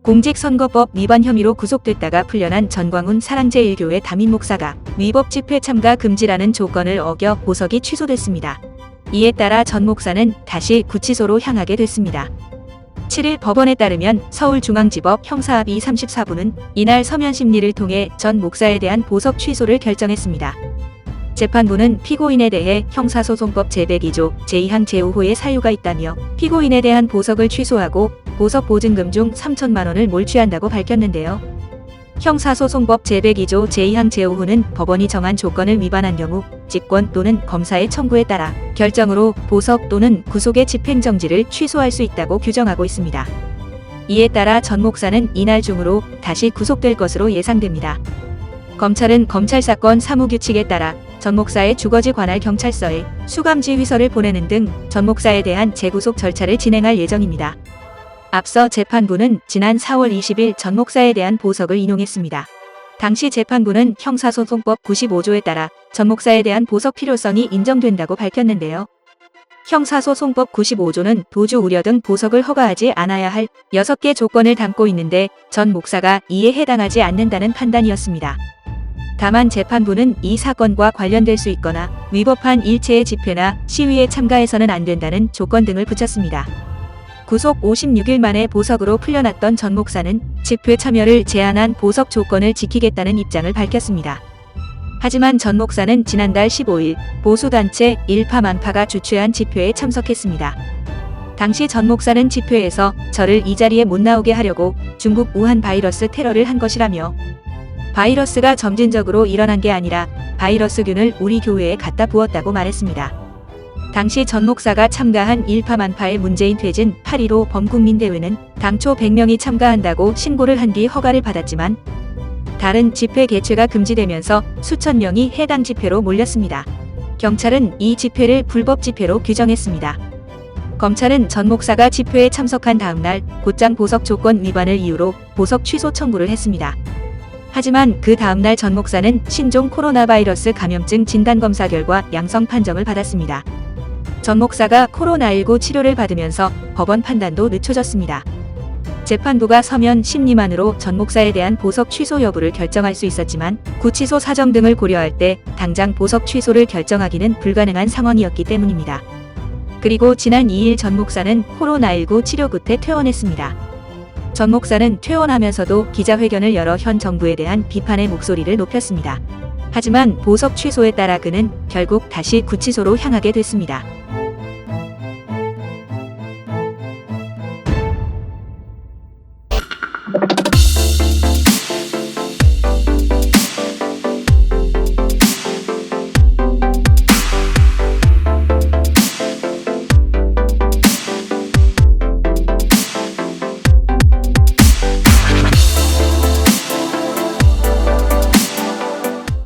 공직선거법 위반 혐의로 구속됐다가 풀려난 전광훈 사랑제일교회 담임 목사가 위법 집회 참가 금지라는 조건을 어겨 보석이 취소됐습니다. 이에 따라 전 목사는 다시 구치소로 향하게 됐습니다. 7일 법원에 따르면 서울중앙지법 형사합 234부는 이날 서면 심리를 통해 전 목사에 대한 보석 취소를 결정했습니다. 재판부는 피고인에 대해 형사소송법 제102조 제2항 제5호의 사유가 있다며 피고인에 대한 보석을 취소하고 보석 보증금 중 3천만 원을 몰취한다고 밝혔는데요. 형사소송법 제102조 제2항 제5호는 법원이 정한 조건을 위반한 경우 직권 또는 검사의 청구에 따라 결정으로 보석 또는 구속의 집행정지를 취소할 수 있다고 규정하고 있습니다. 이에 따라 전 목사는 이날 중으로 다시 구속될 것으로 예상됩니다. 검찰은 검찰사건 사무규칙에 따라 전 목사의 주거지 관할 경찰서에 수감지휘서를 보내는 등 전 목사에 대한 재구속 절차를 진행할 예정입니다. 앞서 재판부는 지난 4월 20일 전 목사에 대한 보석을 인용했습니다. 당시 재판부는 형사소송법 95조에 따라 전 목사에 대한 보석 필요성이 인정된다고 밝혔는데요. 형사소송법 95조는 도주 우려 등 보석을 허가하지 않아야 할 6개 조건을 담고 있는데 전 목사가 이에 해당하지 않는다는 판단이었습니다. 다만 재판부는 이 사건과 관련될 수 있거나 위법한 일체의 집회나 시위에 참가해서는 안 된다는 조건 등을 붙였습니다. 구속 56일 만에 보석으로 풀려났던 전 목사는 집회 참여를 제한한 보석 조건을 지키겠다는 입장을 밝혔습니다. 하지만 전 목사는 지난달 15일 보수단체 일파만파가 주최한 집회에 참석했습니다. 당시 전 목사는 집회에서 저를 이 자리에 못 나오게 하려고 중국 우한 바이러스 테러를 한 것이라며 바이러스가 점진적으로 일어난 게 아니라 바이러스균을 우리 교회에 갖다 부었다고 말했습니다. 당시 전 목사가 참가한 일파만파의 문재인 퇴진 8.15 범국민대회는 당초 100명이 참가한다고 신고를 한 뒤 허가를 받았지만 다른 집회 개최가 금지되면서 수천 명이 해당 집회로 몰렸습니다. 경찰은 이 집회를 불법 집회로 규정했습니다. 검찰은 전 목사가 집회에 참석한 다음 날 곧장 보석 조건 위반을 이유로 보석 취소 청구를 했습니다. 하지만 그 다음 날 전 목사는 신종 코로나 바이러스 감염증 진단검사 결과 양성 판정을 받았습니다. 전 목사가 코로나19 치료를 받으면서 법원 판단도 늦춰졌습니다. 재판부가 서면 심리만으로 전 목사에 대한 보석 취소 여부를 결정할 수 있었지만 구치소 사정 등을 고려할 때 당장 보석 취소를 결정하기는 불가능한 상황이었기 때문입니다. 그리고 지난 2일 전 목사는 코로나19 치료 끝에 퇴원했습니다. 전 목사는 퇴원하면서도 기자회견을 열어 현 정부에 대한 비판의 목소리를 높였습니다. 하지만 보석 취소에 따라 그는 결국 다시 구치소로 향하게 됐습니다.